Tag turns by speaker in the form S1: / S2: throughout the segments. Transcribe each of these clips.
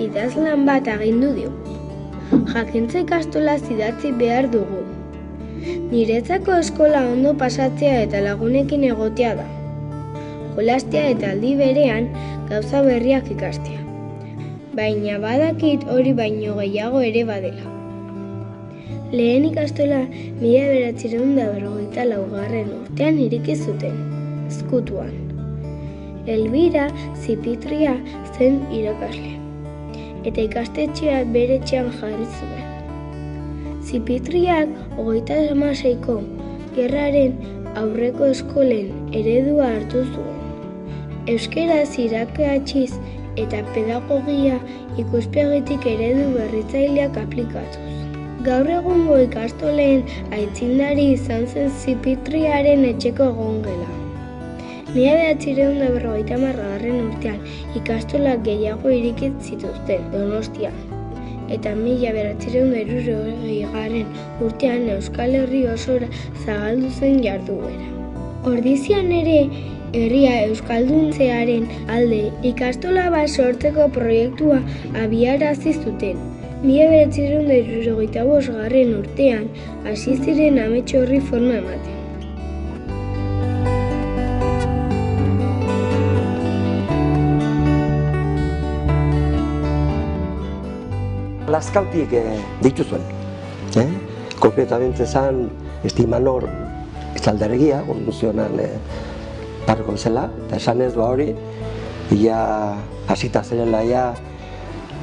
S1: idazlan bat agindu digu. Jakintza ikastola idatzi behar dugu. Niretzako eskola ondo pasatzea eta lagunekin egotea da. Jolastea eta aldi berean gauza berriak ikastea. Baina badakit hori baino gehiago ere badela. Lehen ikastola 1994 urtean ireki zuten, Ezkutuan. Elbira Zipitria zen irakasle, eta ikastetxea bere etxean jarri zuen. Zipitriak 36ko gerraren aurreko eskolen eredua hartu zuen. Euskaraz irakatziz eta pedagogia ikuspegitik eredu berritzaileak aplikatuz. Gaur egungo ikastolen aitzindari izan zen Zipitriaren etxeko egongela. 1950 urtean ikastolak gehiago ireki zituzten Donostian, eta 1960 urtean Euskal Herri osora zabaldu zen jarduera. Ordizian ere herria euskalduntzearen alde ikastola bat sortzeko proiektua abiarazi zuten. 1965 urtean hasi ziren amets horri forma ematen.
S2: Lazkautik deitu zuen. Konkretamente zan Estimanor izaldaregia, orduzionan parko zela, eta esan ez hori, ia hasita zerela ia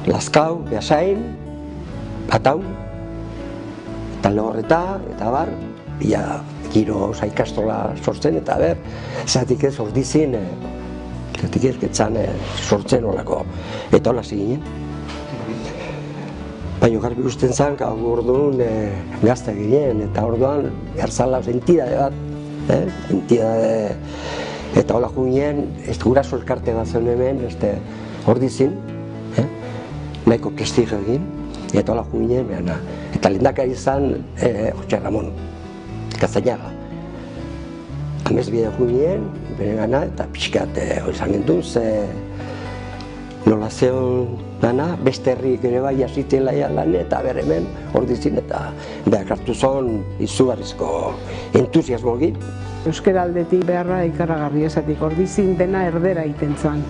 S2: Lazkau, Beasain, Ataun, eta Lehorreta, eta bar, ia giro ikastola sortzen, eta ber, zatik ez ordizin, zatik ez getzan sortzen olako, eta hola ziginen. Baina garbi usten zen, orduan gazte ginen, eta orduan erzala entidade bat, entidade, eta hola ginen, ez guraso elkarte bat zen hemen, ordizin, nahiko prestigio egin, eta hola ginen, eta lehendakari izan Jose Ramon, Kazainaga. Amez bide ginen, bere gana, eta pixkat hori izan gendun, nola zeon gana, beste herrik ere bai asitela lan, eta bere hemen ordizin, eta behar hartu zon izugarrizko entusiasmo egin.
S3: Euskara aldetik beharra ikaragarri esatik, ordizin dena erdera egiten zen.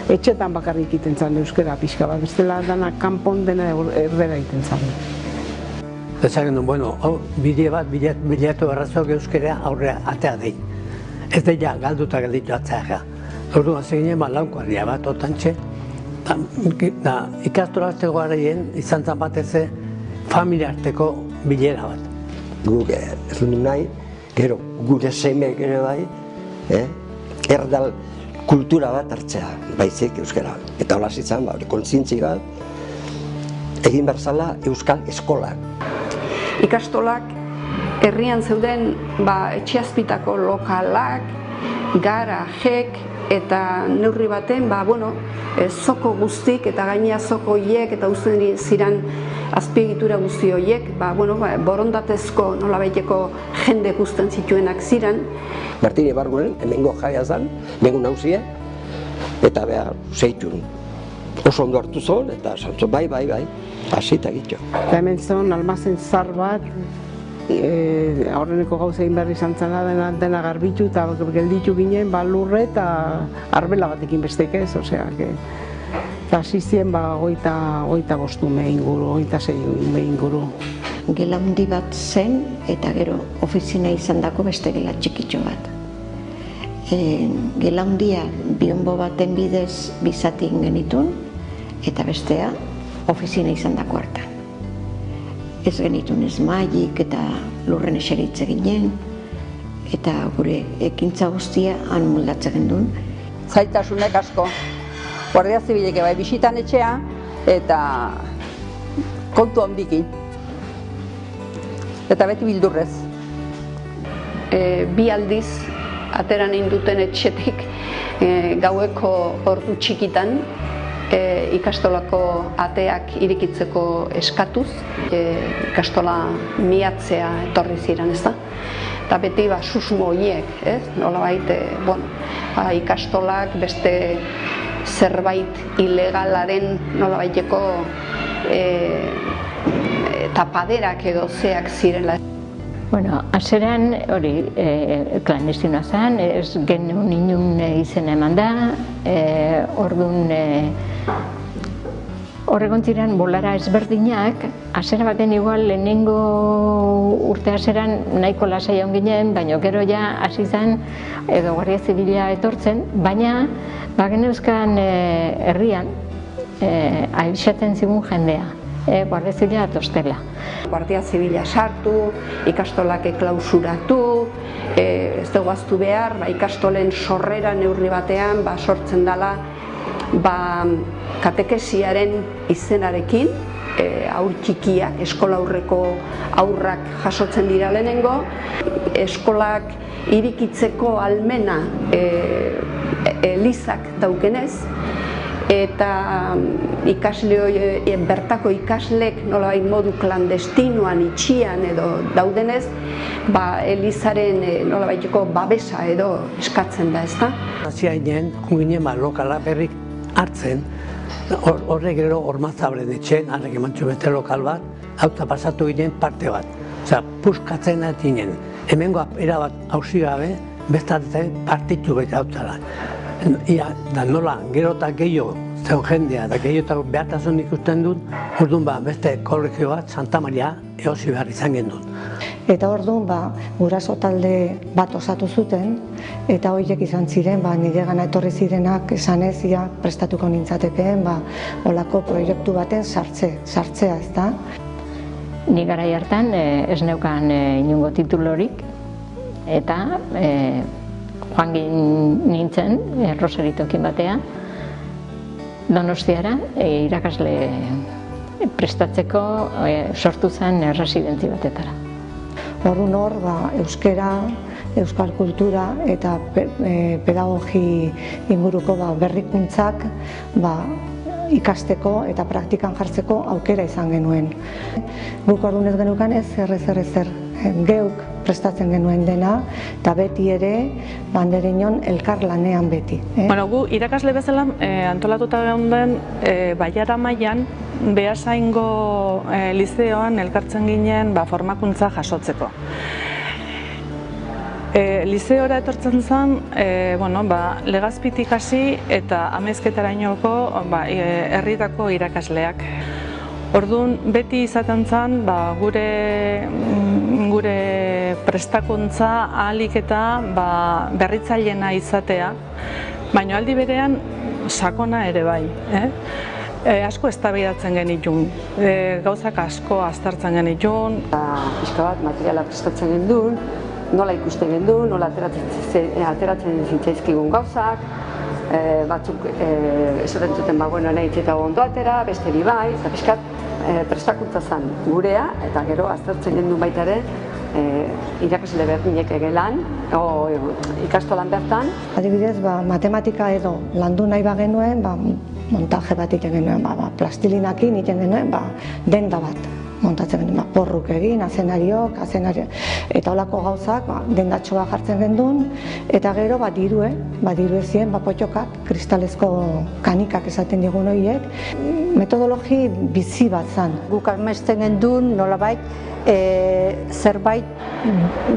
S3: Etxetan bakarrik egiten zen euskara pixka bat, bestela dana kanpon dena erdera egiten zen.
S4: Ezagen duen, bueno, bide bat bilatu errazok euskara aurre atea dein. Ez da ja, galduta gelditu atzea. Orduan zeginen launkoarria bat otantxe, ikastolazteko garaien izan zen batez familia arteko bilera bat.
S2: Guk ez dut nahi, gero gure semeek ere bai, erdal kultura bat hartzea, baizik euskara. Eta hola zitzen, kontzientzi bat, egin berzala euskal eskolak.
S5: Ikastolak herrian zeuden etxeazpitako lokalak, garajek, eta neurri baten, zoko guztik eta gainea zoko horiek eta uzten ziren azpiegitura guzti horiek, borondatezko nolabaiteko jende guztien zituenak ziren.
S2: Martini Barguren, hemengo jaia zen, hemengo nauzie, eta behar zeitun. Oso ondo hartu zon, eta zantzun bai, hasita egitxo.
S3: Eta hemen zon almazen zar bat, aurreneko gauza egin behar izan zena dena garbitu eta gelditu ginen lurre eta arbela batekin bestek ez, eta zizien 25 ume inguru, 26 ume inguru.
S6: Gela handi bat zen eta gero ofizina izan dako beste gela txikitxo bat. Gela handia bionbo baten bidez bizatik genitun eta bestea ofizina izan dako hartan. Ez genitun ez maik eta lurren eseritze ginen, eta gure ekintza guztia han moldatzen gendun.
S7: Zaitasunek asko, Guardia Zibileke bai bisitan etxea, eta kontu handikin. Eta beti bildurrez.
S5: Bi aldiz, ateran induten etxetik, gaueko ordu txikitan, ikastolako ateak irikitzeko eskatuz, ikastola miatzea etorri ziren, ez da? Eta beti susmo horiek, nolabait, ikastolak beste zerbait ilegalaren nolabaiteko tapaderak edo zeak zirela.
S8: Bueno, hasieran hori klandestinoa zen, ez genuen inun izen eman da, orduan horregon ziren bolara ezberdinak, hasiera baten igual lehenengo urte hasieran nahiko lasai egon ginen, baina gero ja hasi zen edo Guardia Zibila etortzen, baina bageneuzkan herrian abisatzen zigun jendea, Guardia Zibila atostela.
S5: Guardia Zibila sartu, ikastolak klausuratu, ez dugu ahaztu behar, ikastolen sorrera neurri batean sortzen dela katekesiaren izenarekin, haur txikiak, eskola aurreko haurrak jasotzen dira lehenengo, eskolak irikitzeko almena elizak daukenez, eta bertako ikaslek nolabait modu klandestinoan itxian edo daudenez, elizaren nolabaiteko babesa edo eskatzen da, ezta?
S4: Hasi hainen, junginen lokala berrik hartzen, horrek gero Ormazabalen etxen, harrek emantxo bete lokal bat, hauta pasatu ginen parte bat. Osa, puskatzen bat ginen, hemengo erabat hausi gabe, bestatzen partitu bete hautala. Ia, da nola, gero eta gehiago zeon jendea, da gehiago eta behartasun ikusten dut, orduan beste kolegio bat, Santa Maria, eosi behar izan gendun.
S9: Eta orduan, guraso talde bat osatu zuten, eta horiek izan ziren, nire gana etorri zirenak esanez, prestatuko nintzatekeen, olako proiektu baten sartzea, ez da?
S8: Ni garai hartan ez neukan inongo titulorik, eta joan nintzen Rosaritokin batean, Donostiara irakasle prestatzeko sortu zen residentzi batetara.
S9: Orduan hor, euskera, euskal kultura eta pedagogi inguruko berrikuntzak ikasteko eta praktikan jartzeko aukera izan genuen. Guk orduan ez genukan ezer, geuk prestatzen genuen dena, eta beti ere, banderinon elkar lanean beti.
S10: Gu irakasle bezala antolatuta geunden Baiara mailan Beasaingo lizeoan elkartzen ginen formakuntza jasotzeko. Lizeora etortzen zen, Legazpitik hasi eta Amezketarainoko herritako irakasleak. Orduan, beti izaten zen, gure prestakuntza ahalik eta berritzailena izatea, baina aldi berean sakona ere bai. Asko eztabaidatzen genitun, gauzak asko aztertzen genitun.
S11: Pixka bat materiala prestatzen genuen, nola ikusten genuen, nola ateratzen zitzaizkigun gauzak, batzuk esaten zuten nahi eta ondo atera, besteri bai, eta pixkat prestakuntza zen gurea, eta gero aztertzen genuen baita ere irakasle berdinek egelan, ikastolan bertan.
S9: Adibidez, matematika edo landu nahi bagenuen, montaje bat egiten genuen, plastilinakin egiten genuen, denda bat montatzen genuen, porruk egin, azenariok, eta holako gauzak dendatxoa jartzen genuen, eta gero dirue ziren potxokak, kristalezko kanikak esaten digun horiek, metodologi bizi bat zen.
S6: Guk armesten genuen nolabait zerbait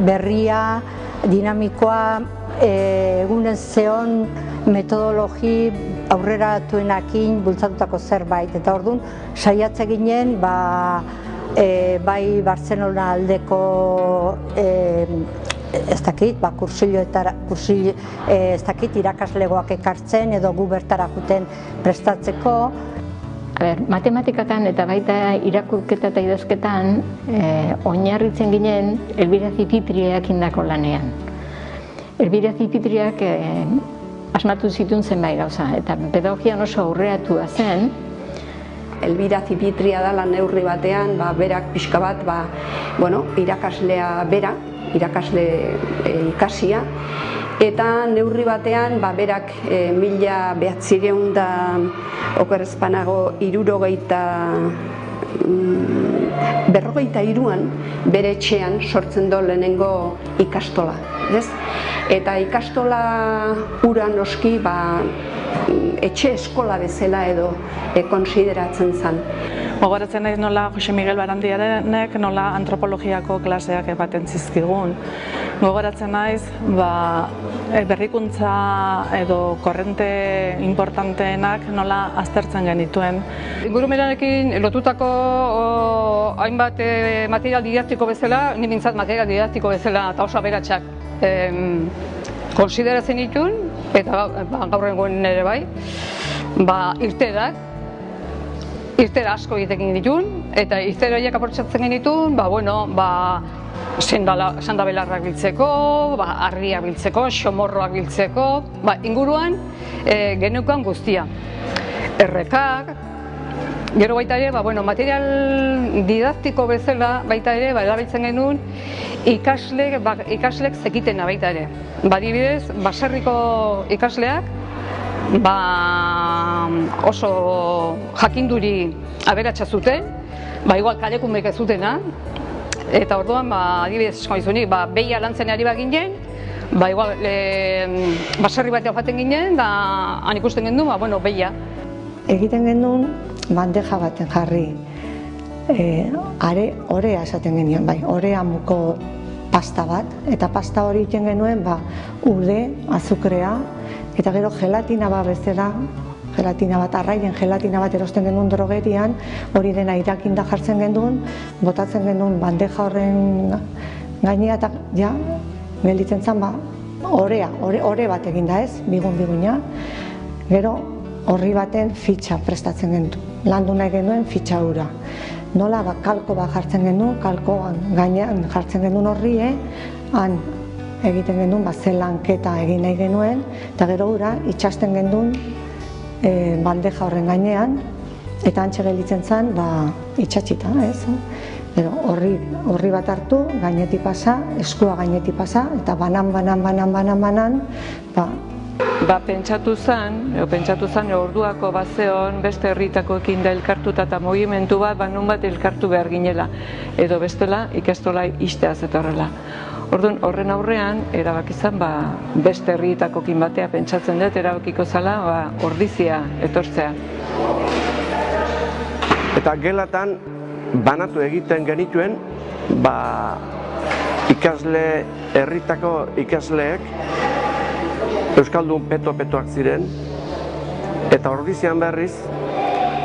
S6: berria, dinamikoa, egunen zeon metodologi aurreratuenakin bultzatutako zerbait, eta orduan saiatze ginen bai Barcelona aldeko irakaslegoak ekartzen edo gu bertara juten prestatzeko.
S8: Matematikatan eta baita irakurketa eta idazketan oinarritzen ginen Elbira Zipitriak indako lanean. Elbira Zipitriak asmatu zituen zenbait gauza, eta pedagogian oso aurreratua zen.
S5: Elbira Zipitria dela neurri batean, berak pixka bat, irakaslea bera, irakasle ikasia, eta neurri batean, berak 1953an bere etxean sortzen du lehenengo ikastola. Eta ikastola hura noski etxe eskola bezala edo konsideratzen zen.
S10: Gogoratzen naiz nola Jose Miguel Barandiarenek nola antropologiako klaseak ematen zizkigun. Gogoratzen naiz berrikuntza edo korrente importanteenak nola aztertzen genituen.
S11: Ingurumenarekin lotutako hainbat material didaktiko bezala, ni bintzat material didaktiko bezala eta oso aberatsak konsideratzen dituen, eta gaur egun ere bai, irtera asko egiten dituen, eta irtera horiek aprotxatzen genituen, sandabelarrak biltzeko, harriak biltzeko, xomorroak biltzeko, inguruan geneukan guztia. Errekak, gero baita ere, material didaktiko bezala baita ere, erabiltzen genuen ikaslek zekitena baita ere. Adibidez, baserriko ikasleak oso jakinduri aberatsa zuten, igual kalekumek ez zutena, eta orduan, adibidez esko izunik, behia lantzen ari baginen, igual baserri batean joaten ginen, da han ikusten genuen, behia.
S9: Egiten genuen bandeja baten jarri, orea esaten genuen, orea muko pasta bat, eta pasta hori egiten genuen ude, azukrea, eta gero gelatina bat bezala, arraien gelatina bat erosten genuen drogerian, hori dena irakinda jartzen genuen, botatzen genuen bandeja horren gainea, eta ja, gelditzen zen, ore bat eginda ez, biguna, gero horri baten fitxa prestatzen genuen, landu nahi genuen fitxa hura. Nola kalko bat jartzen genuen, kalkoan gainean jartzen genuen horri, han egiten genuen, ze lanketa egin nahi genuen, eta gero hura itxasten genuen bandeja horren gainean, eta antxe gelditzen zen, itxatxita, ez? Horri bat hartu, gainetik pasa, eskua gainetik pasa, eta banan,
S12: pentsatu zen, orduako bazeon beste herritakoekin da elkartuta eta mugimendu bat, nun bat elkartu behar ginela, edo bestela ikastola ixtea zetorrela. Orduan, horren aurrean, erabaki zen, beste herritakoekin batea pentsatzen dut, erabakiko zela, ordizia etortzea.
S13: Eta gelatan, banatu egiten genituen, herritako ikasleek, euskaldun peto-petoak ziren, eta ordizian berriz,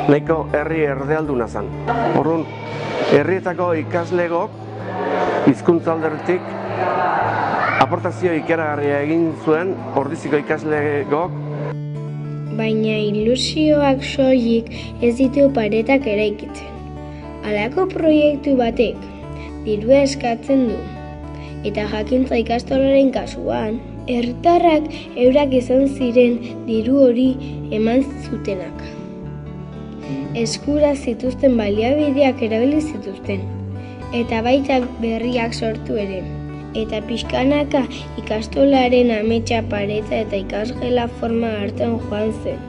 S13: nahiko herri erdealduna zen. Orduan, herrietako ikasleegok, hizkuntza alderretik, aportazio ikeragarria egin zuen ordiziko ikasleegok.
S1: Baina ilusioak soilik ez ditu paretak eraikitzen. Halako proiektu batek dirua eskatzen du, eta jakintza ikastolaren kasuan, herritarrak eurak izan ziren diru hori eman zutenak. Eskura zituzten baliabideak erabili zituzten, eta baita berriak sortu ere. Eta pixkanaka ikastolaren ametsa pareta eta ikasgela forma hartzen joan zen.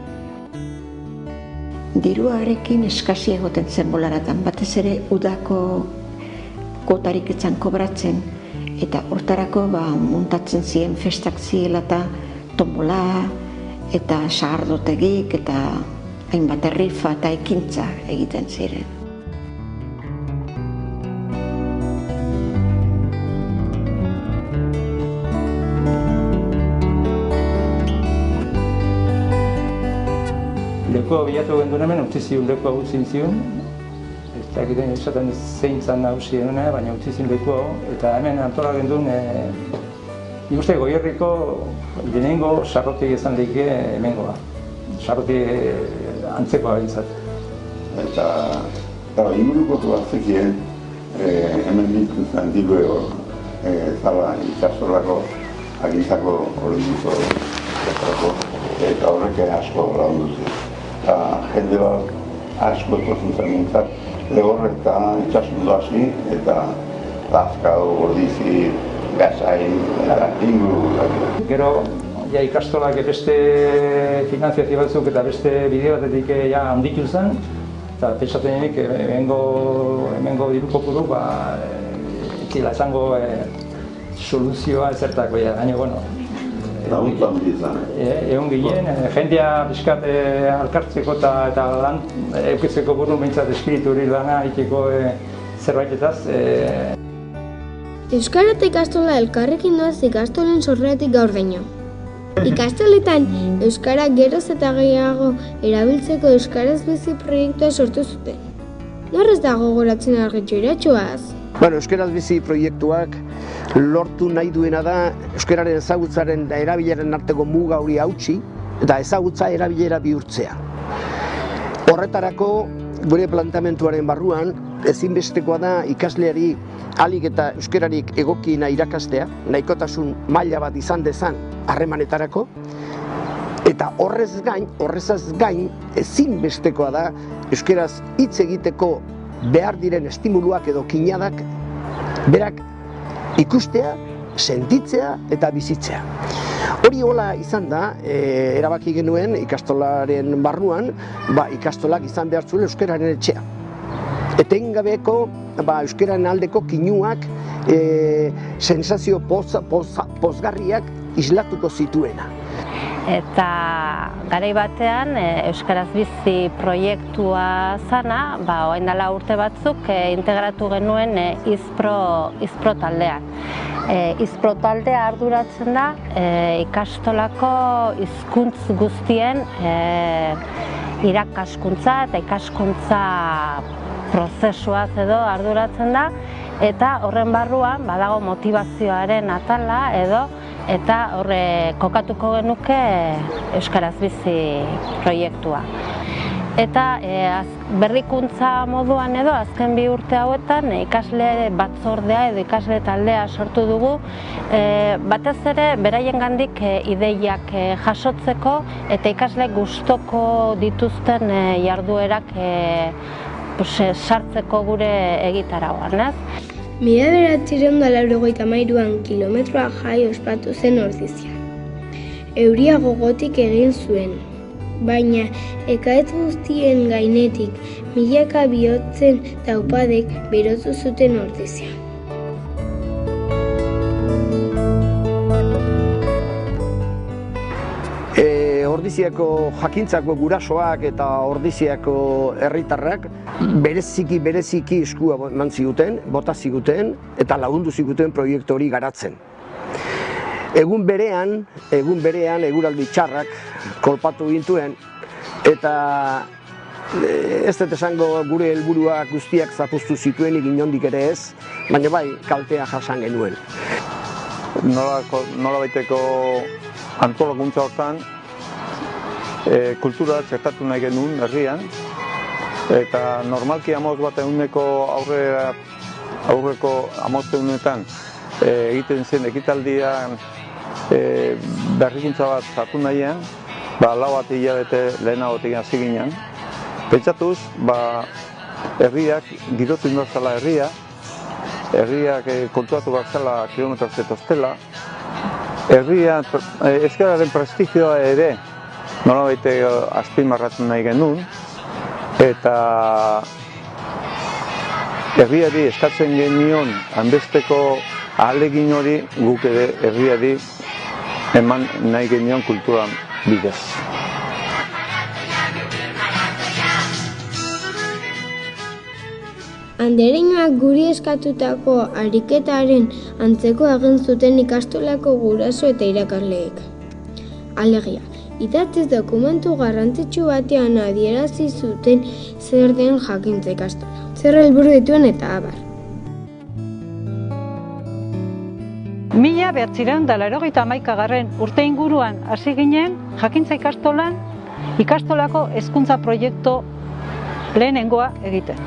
S6: Diruarekin eskasi egoten zen bolaratan, batez ere udako kotarik etzan kobratzen, eta hortarako muntatzen ziren festak ziela eta tombola eta sagardotegik eta hainbat errifa eta ekintza egiten ziren.
S14: Lekuo bilatu gendun hemen, utzi ziun lekuo guzin ziun. Eta egiten esaten zein zan nagusiena, baina utzi ziun lekuo. Eta hemen antola gendun, nik uste Goierriko lehenengo sarrotik izan lehike hemengoa. Sarrotik antzekoa izat.
S15: Eta inguruko batzekien, hemen bintzen zen diluego, zala ikastolako, agintzako horretiko, eta horrek asko lagundu zen. Eta jende bat asko etortzen zen mintzat, lehor eta itxasundu hasi, eta Lazkao, Ordizi, Gasai, eta inguru.
S14: Gero, ikastolak beste finantziazio batzuk eta beste bide batetik handitu zen, eta pentsatzen denik hemengo diru kopuru, etzila esango soluzioa ezertako, baina,
S15: Laguntza handi izan.
S14: Egon ginen, jendea pixkat alkartzeko eta lan eukitzeko buru behintzat espiritu hori lana egiteko zerbaitetaz.
S1: Euskara eta ikastola elkarrekin doaz ikastolen sorreratik gaurdaino. Ikastoletan euskara geroz eta gehiago erabiltzeko Euskaraz Bizi proiektua sortu zuten. Nor ez dago gogoratzen Argitxo Iratxoaz?
S13: Euskaraz Bizi proiektuak lortu nahi duena da euskararen ezagutzaren eta erabileren arteko muga hori hautsi eta ezagutza erabilera bihurtzea. Horretarako gure planteamenduaren barruan ezinbestekoa da ikasleari ahalik eta euskararik egokiena irakastea, nahikotasun maila bat izan dezan harremanetarako, eta horrezaz gain ezinbestekoa da euskaraz hitz egiteko behar diren estimuluak edo kinadak berak ikustea, sentitzea eta bizitzea. Hori hola izan da, erabaki genuen ikastolaren barruan, ikastolak izan behar zuen euskararen etxea. Etengabeko euskararen aldeko kinuak, sensazio pozgarriak islatuko zituena.
S16: Eta garai batean Euskaraz Bizi proiektua zana, orain dela urte batzuk integratu genuen IZPRO taldean. IZPRO taldea arduratzen da ikastolako hizkuntz guztien irakaskuntza eta ikaskuntza prozesuaz edo arduratzen da, eta horren barruan badago motivazioaren atala edo eta horre kokatuko genuke Euskaraz Bizi proiektua. Eta berrikuntza moduan edo azken 2 urte hauetan ikasle batzordea edo ikasle taldea sortu dugu, batez ere beraien ideiak jasotzeko eta ikasle gustoko dituzten jarduerak sartzeko gure egitarauan.
S1: 1983an kilometroa jai ospatu zen Ordizia. Euria gogotik egin zuen, baina ekaitz guztien gainetik milaka bihotzen taupadek berotu zuten Ordizia.
S13: Ordiziako jakintzako gurasoak eta Ordiziako herritarrak bereziki eskua eman ziguten, bota ziguten eta lagundu ziguten proiektu hori garatzen. Egun berean eguraldi txarrak kolpatu gintuen eta ez dut esango gure helburuak guztiak zapuztu zituenik inondik ere ez, baina bai kaltea jasan genuen.
S17: Nola baiteko antolakuntza hortan kultura txertatu nahi genuen herrian, eta normalki amoz bat eguneko aurreko amozteunetan egiten zen ekitaldian berrikuntza bat sartu nahian, 4 hilabete lehenagotik hasi ginen. Pentsatuz, herriak girotu indorzala herriak kontuatu barzala kilometro zetoztela, herriak euskararen prestigioa ere nolabait azpimarratu nahi genuen, eta herriari eskatzen genion hanbesteko ahalegin hori guk ere herriari eman nahi genion kulturan bidez.
S1: Andereñoak guri eskatutako ariketaren antzeko egin zuten ikastolako guraso eta irakasleek. Alegia, idatziz dokumentu garrantzitsu batean adierazi zuten zer den jakintza ikastola, zer helburu dituen eta abar.
S18: 1981 urte inguruan hasi ginen jakintza ikastolan ikastolako hezkuntza proiektu lehenengoa egiten.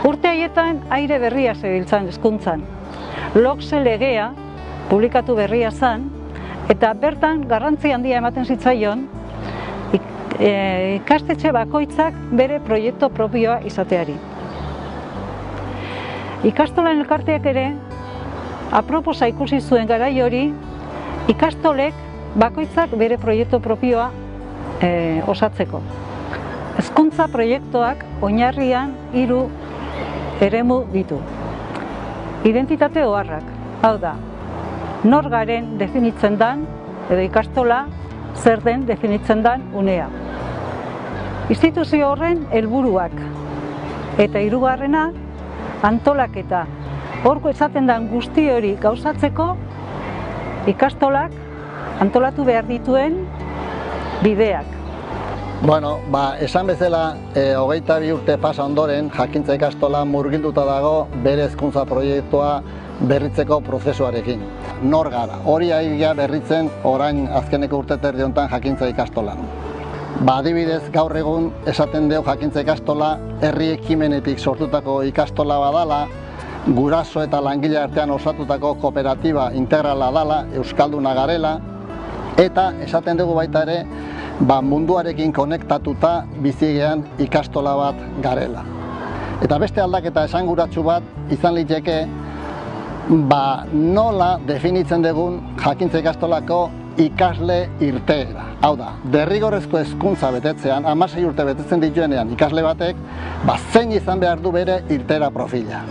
S18: Urte haietan aire berria zebiltzan hezkuntzan. LOCSE legea publikatu berria zen, eta bertan garrantzi handia ematen zitzaion ikastetxe bakoitzak bere proiektu propioa izateari. Ikastolan elkarteak ere aproposa ikusi zuen garai hori ikastolek bakoitzak bere proiektu propioa osatzeko. Hezkuntza proiektuak oinarrian 3 eremu ditu. Identitate oharrak, hau da, nor garen definitzen dan, edo ikastola zer den definitzen den unea. Instituzio horren helburuak eta hirugarrena antolaketa. Horko esaten den guzti hori gauzatzeko ikastolak antolatu behar dituen bideak.
S19: Bueno, esan bezala, 22 urte pasa ondoren, Jakintza ikastola murgilduta dago bere hezkuntza proiektua berritzeko prozesuarekin. Nor gara, hori aigia berritzen orain azkeneko urte terdi honetan Jakintza ikastolan. Adibidez, gaur egun esaten dugu Jakintza ikastola herri ekimenetik sortutako ikastola badala, guraso eta langile artean osatutako kooperatiba integrala dala, euskalduna garela, eta esaten dugu baita ere, munduarekin konektatuta bizigean ikastola bat garela. Eta beste aldaketa esanguratsu bat izan liteke, nola definitzen dugun Jakintza ikastolako ikasle irteera. Hau da, derrigorrezko hezkuntza betetzean, 16 urte betetzen dituenean ikasle batek, zein izan behar du bere irteera profila.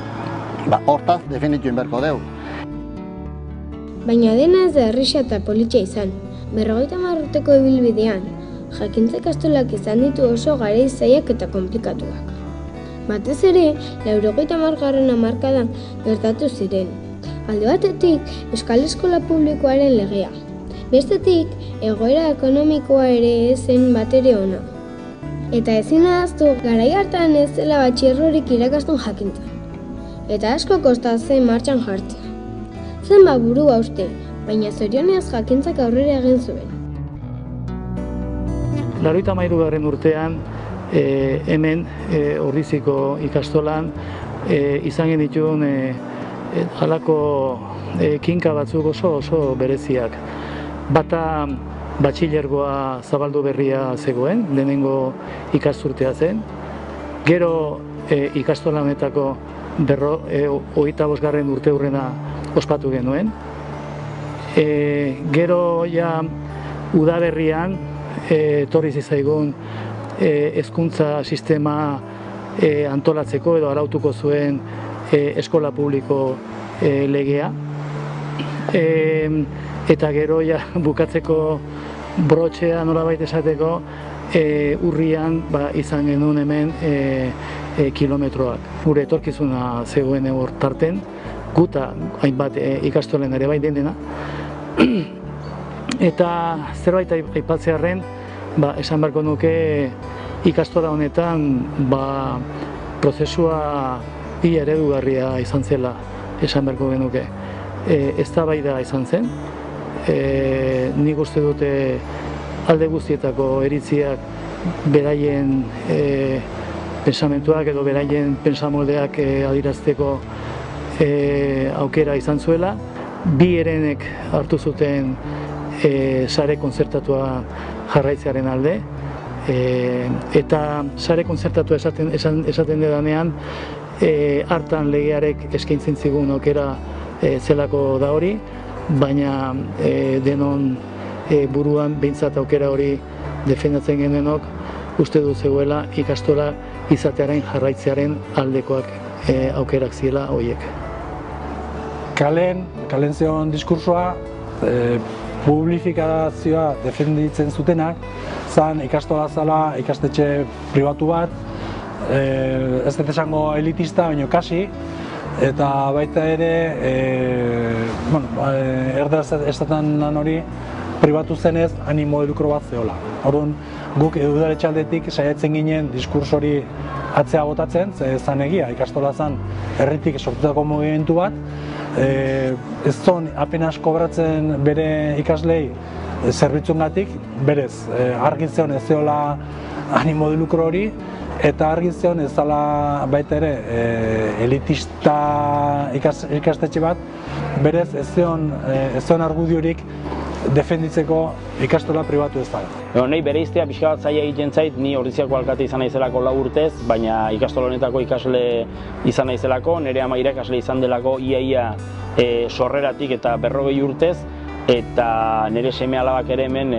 S19: Hortaz, definitu inberko dugu.
S1: Baina dena ez da errisa eta politxa izan. 50 urteko ibilbidean, Jakintza ikastolak izan ditu oso garai zailak eta konplikatuak. Batez ere, 80. hamarkadan gertatu ziren. Alde batetik, Euskal Eskola Publikoaren legea. Bestetik, egoera ekonomikoa ere ezen batere ona. Eta ezin ahaztu, garai hartan ez zela batxierrorik irakastun jakintza. Eta asko kostatzen martxan jartzea. Zen burua uste, baina zorionez Jakintzak aurrera egin zuen.
S20: 83. urtean, hemen Orriziko ikastolan izan genituen halako kinka batzuk oso bereziak. Bata batxilergoa zabaldu berria zegoen, lehenengo ikasturtea zen. Gero ikastola honetako 25. urteurrena ospatu genuen. Gero udaberrian etorri zizaigun hezkuntza sistema antolatzeko edo arautuko zuen eskola publiko legea. Eta gero bukatzeko brotxea nolabait esateko urrian izan genuen hemen kilometroak. Gure etorkizuna zegoen hor tarten, guta hainbat ikastolen ere bai dena. Eta zerbait aipatzearren, esan beharko nuke ikastola honetan prozesua eredugarria izan zela, esan beharko genuke. Eztabaida izan zen, nik uste dute alde guztietako iritziak beraien pensamentuak edo beraien pensamoldeak adirazteko aukera izan zuela. Bi herenek hartu zuten sare kontzertatua jarraitzearen alde, eta sare kontzertatua esaten dedanean hartan legearek eskaintzen zigun aukera zelako da hori, baina denon buruan behintzat aukera hori defendatzen genenok uste du zegoela ikastola izatearen jarraitzearen aldekoak aukerak ziela horiek.
S21: Kalen zeon diskursoa, publifikazioa defenditzen zutenak, zan ikastola zala ikastetxe pribatu bat, ez dut esango elitista, baino kasi, eta baita ere, erda estaten hori pribatu zenez animo de lucro bat zehola. Orduan, guk udaletxe aldetik saiatzen ginen diskurso hori atzea botatzen, ze zan egia, ikastola zan herritik sortutako mugimendu bat, ez zon apenas kobratzen bere ikaslei zerbitzungatik, berez, argi zeon ez zehola animo de lucro hori, eta argi zeon ez zala baita ere elitista ikastetxe bat, berez ez zeon argudiorik defenditzeko ikastola pribatu ez da.
S22: Nahi bereiztea pixka bat zaila egiten zait, ni Orriziako alkate izan naizelako 4 urtez, baina ikastola honetako ikasle izan naizelako, nire ama irakasle izan delako iaia sorreratik eta 40 urtez, eta nire seme alabak ere hemen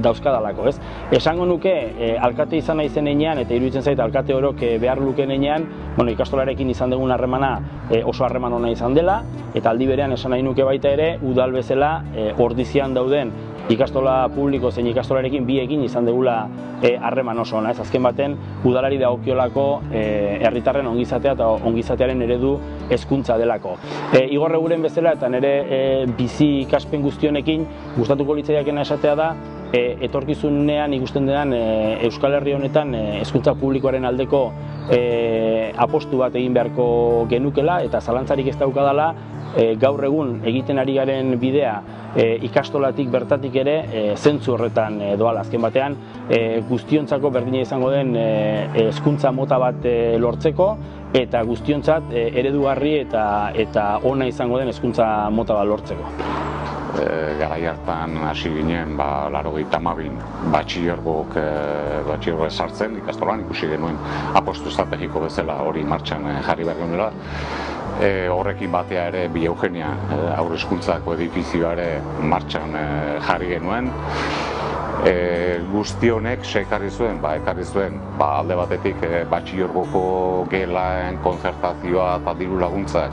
S22: dauzkadalako, ez? Esango nuke, alkate izan naizen enean, eta iruditzen zait alkate orok behar luken enean, ikastolarekin izan dugun harremana oso harreman ona izan dela, eta aldi berean esan nahi nuke baita ere, udal bezala Ordizian dauden ikastola publiko zein ikastolarekin biekin izan dugula harreman oso ona. Azken baten, udalari dagokiolako herritarren ongizatea eta ongizatearen eredu hezkuntza delako. Igor Eguren bezala eta nire bizi ikaspen guztionekin gustatuko litzaiakena esatea da, etorkizunean ikusten denan Euskal Herri honetan hezkuntza publikoaren aldeko apostu bat egin beharko genukela eta zalantzarik ez daukadala gaur egun egiten ari garen bidea ikastolatik bertatik ere zentzu horretan doala. Azken batean guztiontzako berdina izango den hezkuntza mota bat lortzeko eta guztiontzat eredugarri eta ona izango den hezkuntza mota bat lortzeko.
S2: Garai hartan hasi ginen 92 batxilergok sartzen ikastolan, ikusi genuen apostu estrategiko bezala hori martxan jarri behar genuela. Horrekin batea ere Bi Eugenia haur hezkuntzako edifizioa ere martxan jarri genuen. Guzti honek ekarri zuen alde batetik batxilergoko gelaen konzertazioa eta diru laguntzak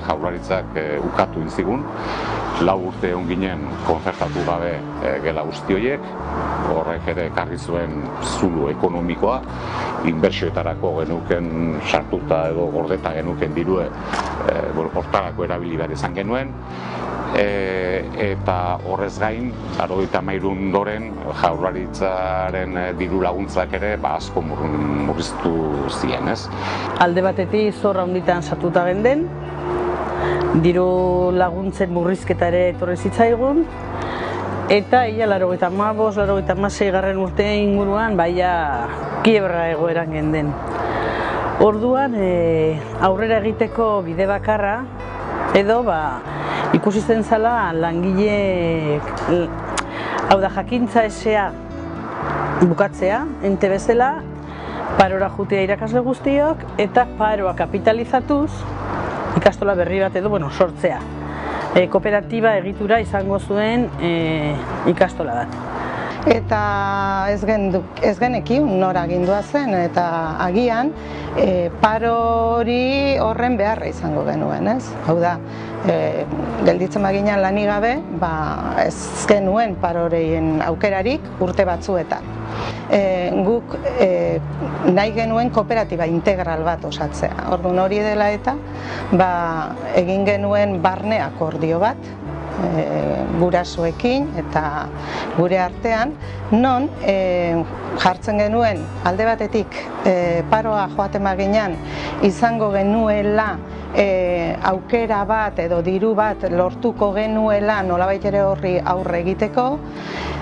S2: Jaurlaritzak ukatu zigun. 4 urte egon ginen konzertatu gabe gela guzti horiek, horrek ere ekarri zuen zulu ekonomikoa, inbertsioetarako genuken sartuta edo gordeta genuken dirue hortarako erabili behar izan genuen, eta horrez gain, 93 ondoren Jaurlaritzaren diru laguntzak ere asko murriztu ziren, ez?
S3: Alde batetik zorra handitan sartuta genden, diru laguntzen murrizketa ere etorri zitzaigun, eta ia 95-96 urte inguruan kiebra egoeran genden. Orduan aurrera egiteko bide bakarra edo ikusi zen zala langileek, hau da jakintza esea bukatzea, ente bezala, parora jutea irakasle guztiok eta paroa kapitalizatuz ikastola berri bat edo sortzea. Kooperatiba egitura izango zuen ikastola bat.
S9: Eta ez genekiun nora agindua zen, eta agian paro hori horren beharra izango genuen, ez? Hau da, gelditzen baginan lanik gabe, ez genuen paro horien aukerarik urte batzuetan. Guk nahi genuen kooperatiba integral bat osatzea. Orduan hori dela eta egin genuen barne akordio bat, gurasoekin eta gure artean, non jartzen genuen alde batetik paroa joaten baginan izango genuela aukera bat edo diru bat lortuko genuela nolabait ere horri aurre egiteko.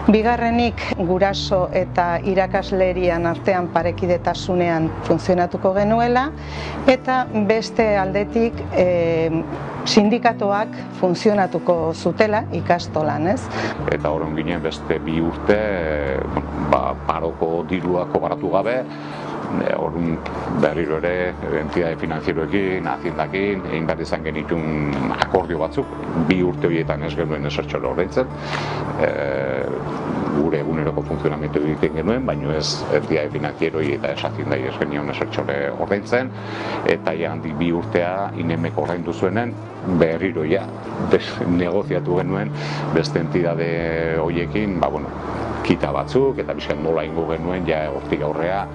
S9: Bigarrenik guraso eta irakaslerian artean parekidetasunean funtzionatuko genuela, eta beste aldetik sindikatoak funtzionatuko zutela ikastolan, ez?
S2: Eta horren ginen beste 2 urte paroko dirua kobratu gabe, orduan berriro ere entidade finanzieroekin, haziendakin, egin behar izan genitun akordio batzuk, 2 urte horietan ez genuen esertxore ordaintzen, gure eguneroko funtzionamendu egiten genuen, baina ez entidade finanzieroi eta haziendai ez genion esertxore ordaintzen, eta handik 2 urtea inemeko ordaindu zuenen, berriro negoziatu genuen beste entidade horiekin, kita batzuk eta bizkan nola ingo genuen hortik aurrea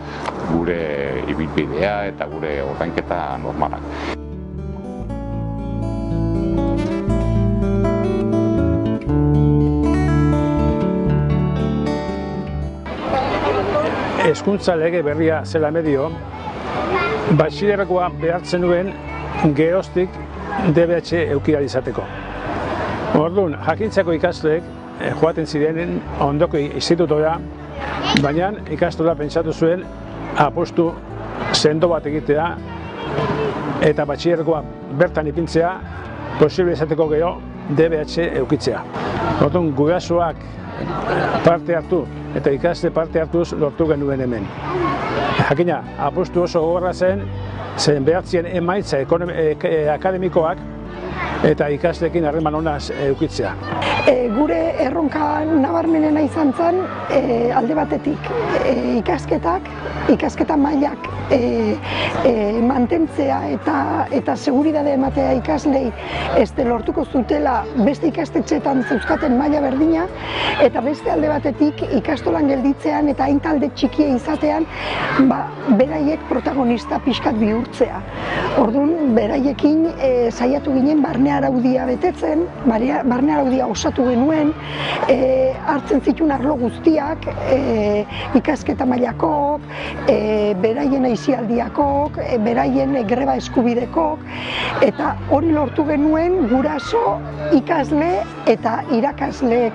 S2: gure ibilbidea eta gure ordainketa normalak.
S21: Hezkuntza lege berria zela medio, batxilergoa behartzen duen geroztik DBH eukidal izateko. Orduan, jakintzako ikasleek joaten zirenen ondoko institutora, baina ikastola pentsatu zuen apostu sendo bat egitea eta batxilergoa bertan ipintzea posible izateko gero DBH eukitzea. Orduan, gurasoak parte hartu eta ikasle parte hartuz lortu genuen hemen. Jakina, apostu oso gogorra zen behartzien emaitza akademikoak eta ikasleekin harreman ona edukitzea.
S4: Gure erronka nabarmenena izan zen alde batetik ikasketa mailak mantentzea eta seguridade ematea ikaslei lortuko zutela beste ikastetxeetan zeuzkaten maila berdina, eta beste alde batetik ikastolan gelditzean eta hain talde txikia izatean beraiek protagonista pixkat bihurtzea. Orduan, beraiekin saiatu ginen barne araudia betetzen, barne araudia osatu genuen, hartzen zituen arlo guztiak, ikasketa mailakok, beraien aisialdiakok, beraien greba eskubidekok, eta hori lortu genuen guraso, ikasle eta irakasleek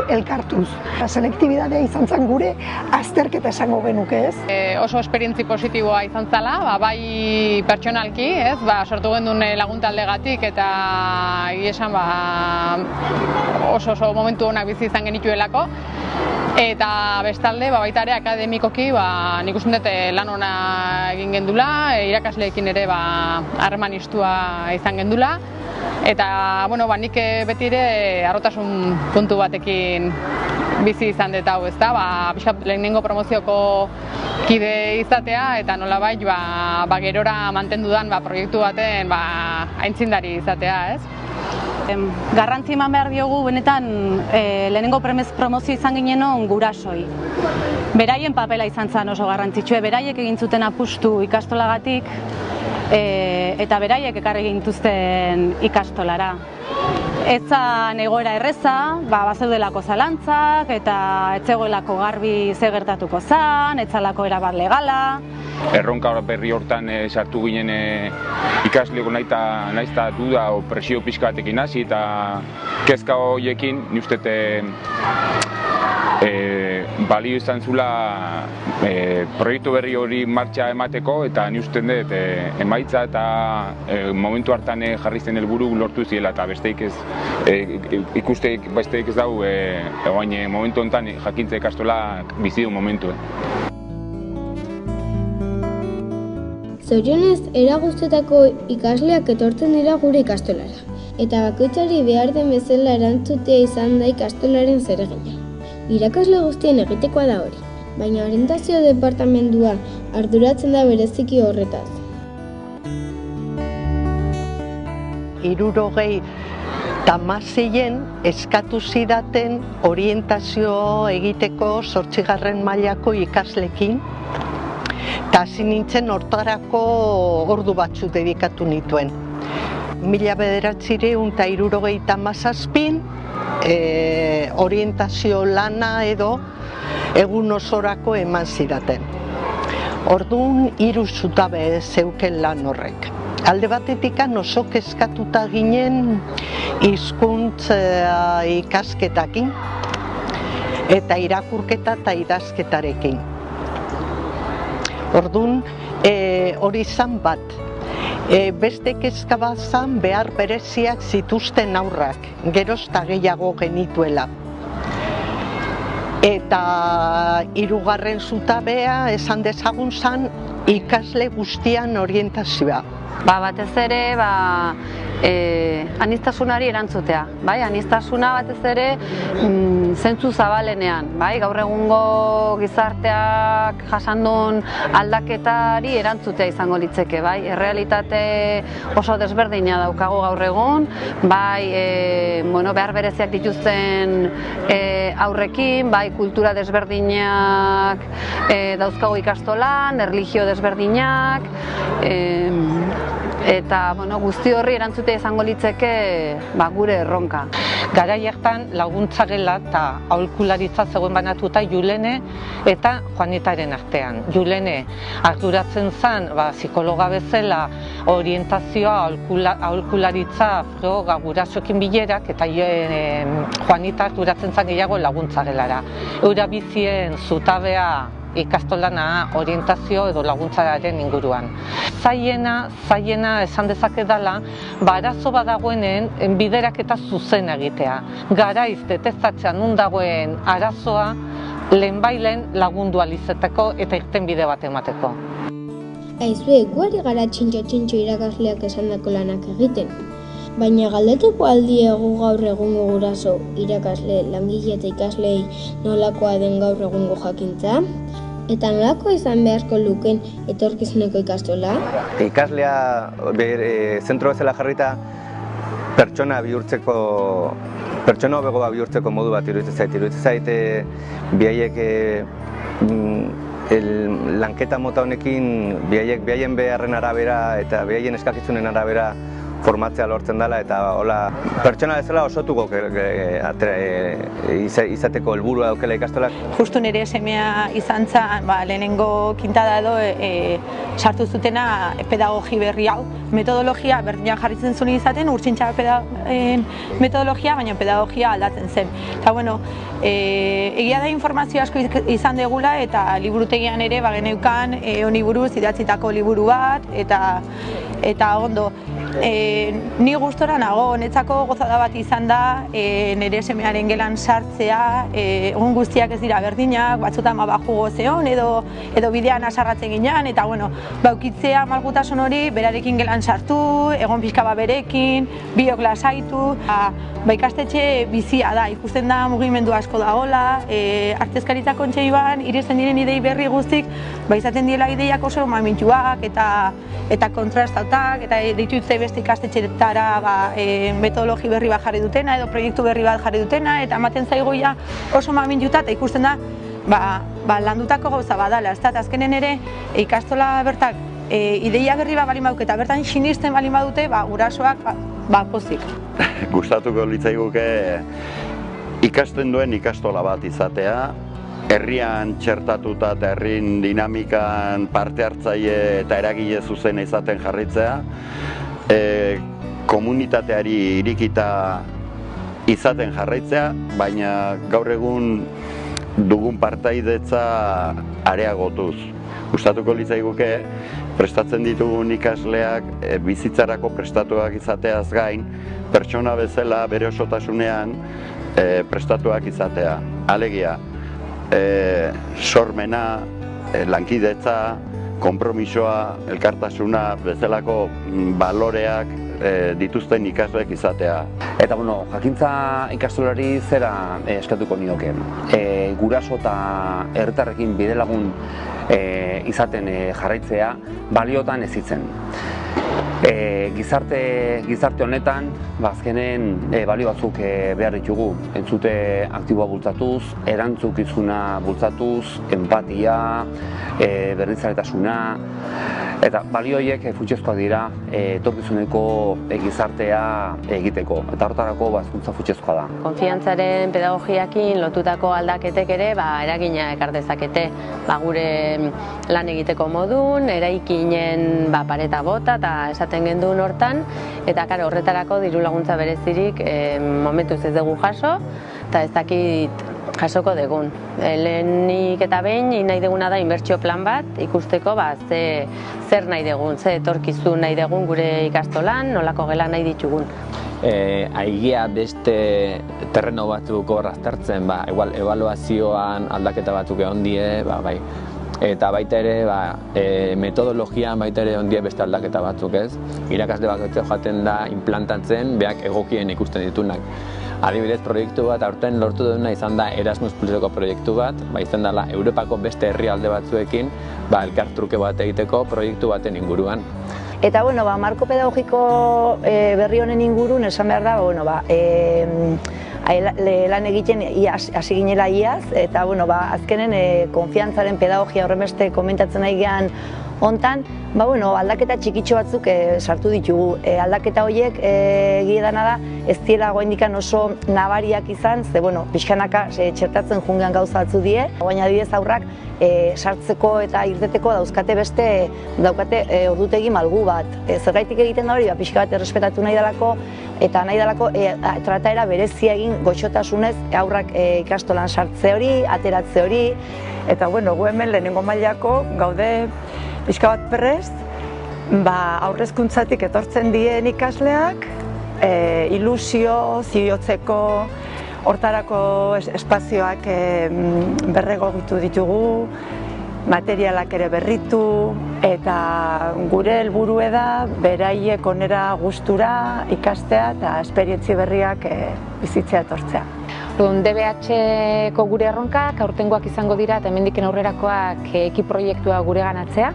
S4: elkartuz. Selektibidadea izan zen gure azterketa esango genuke, ez?
S7: Oso esperientzi positiboa izan zela, bai pertsonalki, sortu gendun laguntaldegatik eta esan oso momentu honak bizi izan genituelako. Eta bestalde, baita ere akademikoki nik uste dut lan ona egin gendula, irakasleekin ere harreman istua izan gendula. Eta nik beti ere harrotasun puntu batekin bizi izan dut hau, pixkat lehenengo promozioko kide izatea eta nolabait gerora mantendudan proiektu baten aintzindari izatea, ez?
S23: Garrantzi eman behar diogu benetan lehenengo promozio izan ginenon gurasoi. Beraien papela izan zen oso garrantzitsue, beraiek egin zuten apustu ikastolagatik eta beraiek ekarri gintuzten ikastolara. Ez zan egoera erreza, bazeudelako zalantzak eta ez zegoelako garbi ze gertatuko zan, ez zalako erabat legala.
S24: Erronka berri hortan sartu ginen ikasleko nahiz eta duda o presio pixka batekin hasi eta kezka horiekin ni uste balio izan zula proiektu berri hori martxa emateko eta ni uste dut emaitza eta momentu hartan jarri zen helburu lortu ziela eta besteik ez ikusteik besteik ez dau momentu honetan jakintza ikastola bizi du momentu.
S1: Zorionez, era guztietako ikasleak etortzen dira gure ikastolara, eta bakoitzari behar den bezala erantzutea izan da ikastolaren zeregina. Irakasle guztien egitekoa da hori, baina orientazio departamendua arduratzen da bereziki horretaz.
S25: 76 eskatu zidaten orientazio egiteko 8. mailako ikaslekin, eta hasi nintzen hortarako ordu batzu dedikatu nituen. 1977 orientazio lana edo egun osorako eman zidaten. Orduan 3 zutabe zeuken lan horrek. Alde batetik oso kezkatuta ginen hizkuntza ikasketakin eta irakurketa eta idazketarekin. Orduan hori izan bat. Beste kezka bat zan behar bereziak zituzten aurrak, geroz eta gehiago genituela. Eta 3. zutabea esan dezagun zan ikasle guztian orientazioa.
S26: Batez ere, aniztasunari erantzutea. Aniztasuna batez ere zentzu zabalenean. Gaur egungo gizarteak jasandun aldaketari erantzutea izango litzeke. Errealitate oso desberdina daukagu gaur egun. Behar bereziak dituzten aurrekin, kultura desberdinak dauzkagu ikastolan, erlijio desberdinak, eta guzti horri erantzutea izango litzeke gure erronka.
S27: Garai hartan laguntza gela eta aholkularitza zegoen banatuta Julene eta Juanitaren artean. Julene arduratzen zen psikologa bezala orientazioa, aholkularitza, froga, gurasoekin bilerak eta Juanita arduratzen zen gehiago laguntza gelara. Eura bizien zutabea ikastolana orientazio edo laguntzaren inguruan. Zaiena esan dezakedala, arazo badagoenen bideraketa zuzen egitea. Garaiz detektatzea nun dagoen arazoa lehenbailen lagundu alizeteko eta irtenbide bat emateko.
S1: Aizue, guari gara txintxo irakasleak esandako lanak egiten. Baina galdetuko aldiegu gaur egungo guraso, irakasle, langile eta ikaslei nolakoa den gaur egungo jakintza? Eta nolako izan beharko luken etorkizuneko ikastola?
S5: Ikaslea zentro bezala jarrita pertsona hobegoa bihurtzeko modu bat iruditzen zait bihaiek lanketa mota honekin bihaien beharren arabera eta bihaien eskakizunen arabera formatzea lortzen dela eta hola pertsona bezala osotuko izateko helburua daukela ikastolak.
S6: Justu nire semea izan zen lehenengo kintada edo sartu zutena pedagogi berri hau. Metodologia berdina jarritzen zuen izaten, urtsintxa metodologia, baina pedagogia aldatzen zen. Eta bueno, egia da informazio asko izan degula eta liburutegian ere geneukan honi buruz idatzitako liburu bat eta ondo. Ni gustora nago, netzako gozada bat izan da nire semearen gelan sartzea, egun guztiak ez dira berdinak, batzutan jugo zeon edo bidean asarratzen ginean, eta bueno, baukitzea malgutasun hori berarekin gelan sartu, egon pixka bat berekin, biok lasaitu, ikastetxe bizia da, ikusten da mugimendu asko dagoela, artezkaritza kontseiluan iristen diren idei berri guztik, izaten diela ideiak oso mamintuak eta kontrastautak, eta ditutze beste ikastetxeetara metodologi berri bat jarri dutena edo proiektu berri bat jarri dutena eta ematen zaigoia oso mamintuta eta ikusten da landutako gauza badala. Azkenen ere ikastola bertak ideia berri bat balin baduk eta bertan sinisten balin badute gurasoak pozik.
S8: Gustatuko litzaiguke ikasten duen ikastola bat izatea, herrian txertatuta eta herrin dinamikan parte hartzaile eta eragile zuzena izaten jarritzea, komunitateari irikita izaten jarraitzea, baina gaur egun dugun partaidetza areagotuz. Gustatuko litzaiguke prestatzen ditugun ikasleak bizitzarako prestatuak izateaz gain, pertsona bezala bere osotasunean prestatuak izatea. Alegia, sormena, lankidetza, konpromisoa, elkartasuna, bezalako baloreak dituzten ikasleek izatea.
S10: Eta jakintza ikastolari zera eskatuko nioke. Guraso eta herritarrekin bidelagun izaten jarraitzea baliotan ezitzen. Gizarte honetan, azkenen balio batzuk behar ditugu. Entzute aktiboa bultzatuz, erantzukizuna bultzatuz, empatia, berdinzaletasuna, eta balio horiek funtsezkoak dira etorkizuneko gizartea egiteko. Eta horretarako hezkuntza funtsezkoa da.
S16: Konfiantzaren pedagogiakin lotutako aldaketek ere eragina ekar dezakete. Gure lan egiteko modun, eraikinen pareta bota eta esaten genduen hortan, eta horretarako diru laguntza berezirik momentuz ez dugu jaso, eta ez dakit jasoko dugun. Lehenik eta behin nahi duguna da inbertsio plan bat, ikusteko zer nahi dugun, zer etorkizun nahi dugun gure ikastolan, nolako gela nahi ditugun.
S11: Aigia beste terreno batzuk aztertzen, igual ebaluazioan aldaketa batzuk egon die, bai. Eta baita ere, metodologian baita ere ondie beste aldaketa batzuk, ez? Irakasle bakoitzak joaten da implantatzen, beak egokien ikusten ditunak. Adibidez, proiektu bat aurten lortu duguna izan da Erasmus Pluseko proiektu bat, izan dela Europako beste herrialde batzuekin elkartruke bat egiteko proiektu baten inguruan.
S12: Eta, marko pedagogiko berri honen ingurun esan behar da, lan egiten hasi ginela iaz, eta azkenen konfiantzaren pedagogia horrenbeste komentatzen nahi gehan hontan, aldaketa txikitxo batzuk sartu ditugu. Aldaketa horiek egiedana da ez diela goendikan oso nabariak izan, ze pixkanaka txertatzen jungean gauza batzu die, baina adibidez aurrak sartzeko eta irteteko daukate ordutegi malgu bat. Zergaitik egiten da hori, pixka bat errespetatu nahi dalako, eta nahi dalako trataera berezia egin goxotasunez aurrak ikastolan sartze hori, ateratze hori.
S15: Eta gu hemen lehenengo mailako gaude pixka bat prest, aurrezkuntzatik etortzen dien ikasleak, ilusio, ziotzeko, hortarako espazioak berregogitu ditugu, materialak ere berritu, eta gure helburua da beraiek onera gustura ikastea eta esperientzi berriak bizitzea etortzea.
S26: DBH-ko gure erronkak aurtengoak izango dira eta hemendiken aurrerakoak proiektua gure ganatzea.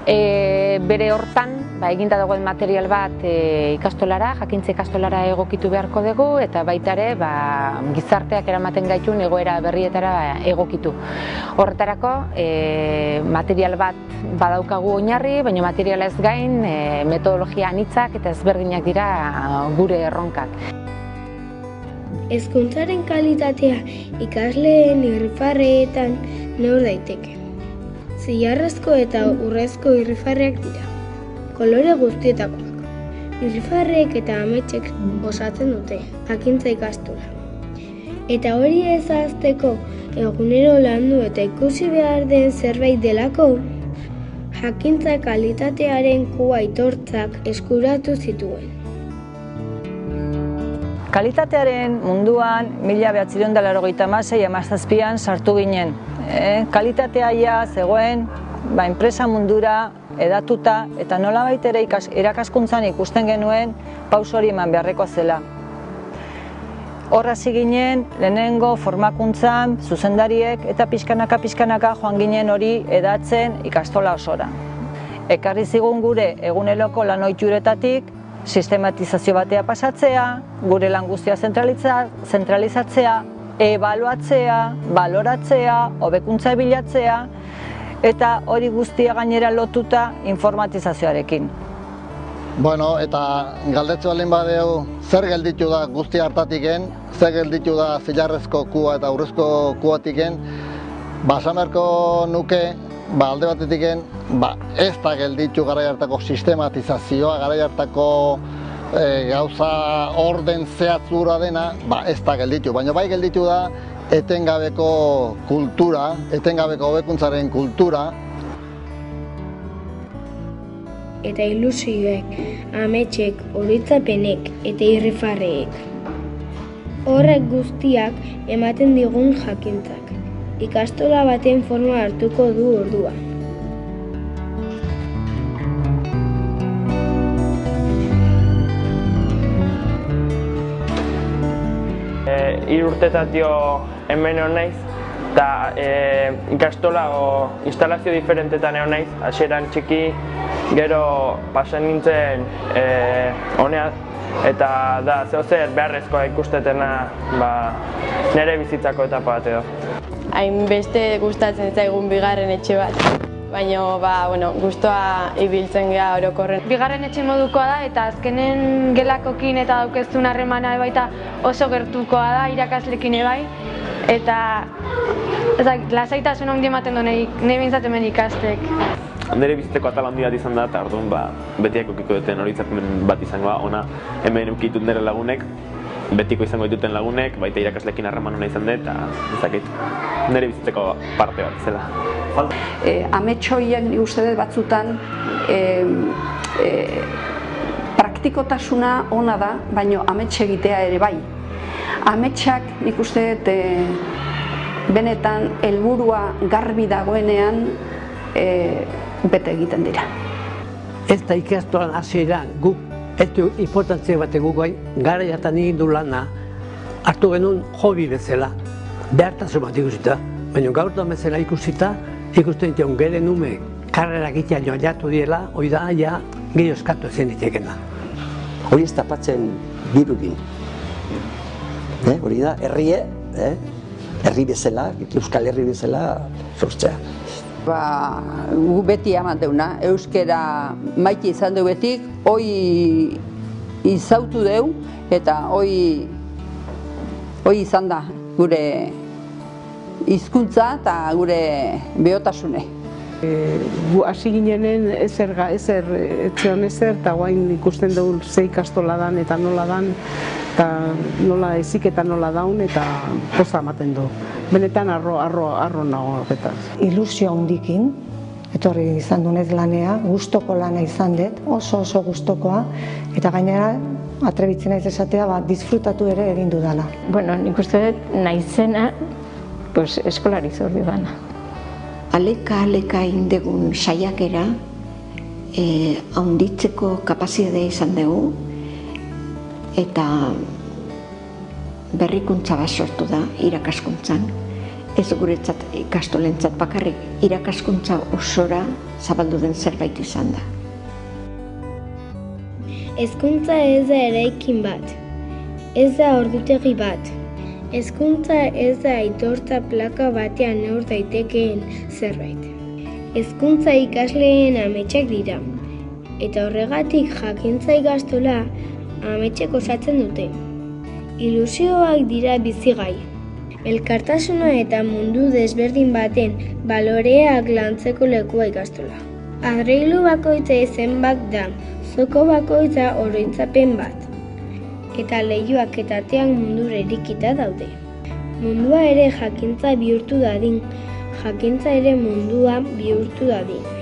S26: Bere hortan eginda dagoen material bat ikastolara, jakintza ikastolara egokitu beharko dugu eta baita ere gizarteak eramaten gaitun egoera berrietara egokitu. Horretarako material bat badaukagu oinarri, baina materiala ez gain metodologia anitzak eta ezberdinak dira gure erronkak.
S1: Hezkuntzaren kalitatea ikasleen irrifarreetan neur daiteke. Zilarrezko eta urrezko irrifarreak dira. Kolore guztietakoak. Irrifarreek eta ametsek osatzen dute, jakintza ikastola. Eta hori ez ahazteko egunero landu eta ikusi behar den zerbait delako, jakintza kalitatearen aitortzak eskuratu zituen.
S15: Kalitatearen munduan 1996-17an sartu ginen. Kalitatea ja zegoen enpresa mundura edatuta eta nolabait ere irakaskuntzan ikusten genuen pauso hori eman beharrekoa zela. Hor hasi ginen lehenengo formakuntzan zuzendariek eta pixkanaka joan ginen hori edatzen ikastola osora. Ekarri zigun gure eguneroko lan ohituretatik sistematizazio batea pasatzea, gure lan guztia zentralizatzea, ebaluatzea, baloratzea, hobekuntza bilatzea eta hori guztia gainera lotuta informatizazioarekin.
S13: Bueno, eta galdetze baldin badeu zer gelditu da guzti hartatiken, zer gelditu da zilarrezko kua eta urrezko kuatiken, esan beharko nuke alde batetiken ez da gelditu garai hartako sistematizazioa, garai hartako gauza orden zehatzura dena, ez da gelditu, baina bai gelditu da etengabeko kultura, etengabeko hobekuntzaren kultura.
S1: Eta ilusioek, ametsek, oroitzapenek eta irrifarreek. Horrek guztiak ematen digun jakintzak. Ikastola baten forma hartuko du orduan.
S14: Hiru urtetatio hemen egon naiz, eta ikastola instalazio diferentetan egon naiz, hasieran txiki, gero pasen nintzen honea, eta da zehozer beharrezkoa ikustetena nire bizitzako etapa bat edo.
S17: Hainbeste gustatzen zaigun bigarren etxe bat, baina gustoa ibiltzen gea orokorren. Bigarren etxe modukoa da eta azkenen gelakokin eta daukezun harremana baita oso gertukoa da irakaslekin bai, eta lasaitasun handi ematen du nahi behintzat hemen ikastek.
S18: Nire bizitzeko atal handi bat izan da, eta orduan betiak okiko duten horitzapen bat izango da, ona hemen ukitut nire lagunek, betiko izango dituten lagunek, baita irakaslekin harreman hona izan dut, eta ezakit, nire bizitzeko parte bat zela.
S19: Amets horiek nik uste dut batzutan praktikotasuna ona da, baina amets egitea ere bai. Ametsak nik uste dut benetan helburua garbi dagoenean bete egiten dira.
S20: Ez da ikastolan hasieran guk ez du importantzia bat guk gara jatan egin du lana hartu genuen hobi bezala, behartasun bat ikusita, baina gaur da bezala ikusita, ikusten dion gere nume karrera egitea joaiatu diela, hori da ja gehi eskatu ezin ditekena.
S22: Hori ez tapatzen dirukin. Hori da, herri bezala, Euskal Herri bezala sortzea.
S28: Gu beti eman deuna, euskera maite izan du betik, hoi izautu deu eta hoi izan da gure hizkuntza eta gure behotasune.
S29: Gu hasi ginenen ezer etxean ezer eta guain ikusten dugu ze ikastola dan eta nola dan eta nola ezik eta nola daun eta poza ematen du. Benetan arro nago horretaz.
S9: Ilusio handikin, etorri izan dunez lanea, gustoko lana izan dut, oso gustokoa, eta gainera atrebitzen naiz esatea disfrutatu ere egin dudala.
S30: Bueno, nik uste dut naizena eskolari zordi dana.
S2: aleka indegun saiakera haunditzeko kapazitatea izan dugu eta berrikuntza bat sortu da irakaskuntzan. Ez guretzat ikastolentzat bakarrik, irakaskuntza osora zabaldu den zerbait izan da.
S1: Hezkuntza ez da eraikin bat, ez da ordutegi bat. Hezkuntza ez da aitortza plaka batean neur daitekeen zerbait. Hezkuntza ikasleen ametsak dira, eta horregatik jakintza ikastola ametsek osatzen dute. Ilusioak dira bizigai. Elkartasuna eta mundu desberdin baten baloreak lantzeko lekua ikastola. Adreilu bakoitza izen bat da, zoko bakoitza oroitzapen bat. Eta leihoak eta ateak mundura irikita daude. Mundua ere jakintza bihurtu dadin, jakintza ere mundua bihurtu dadin.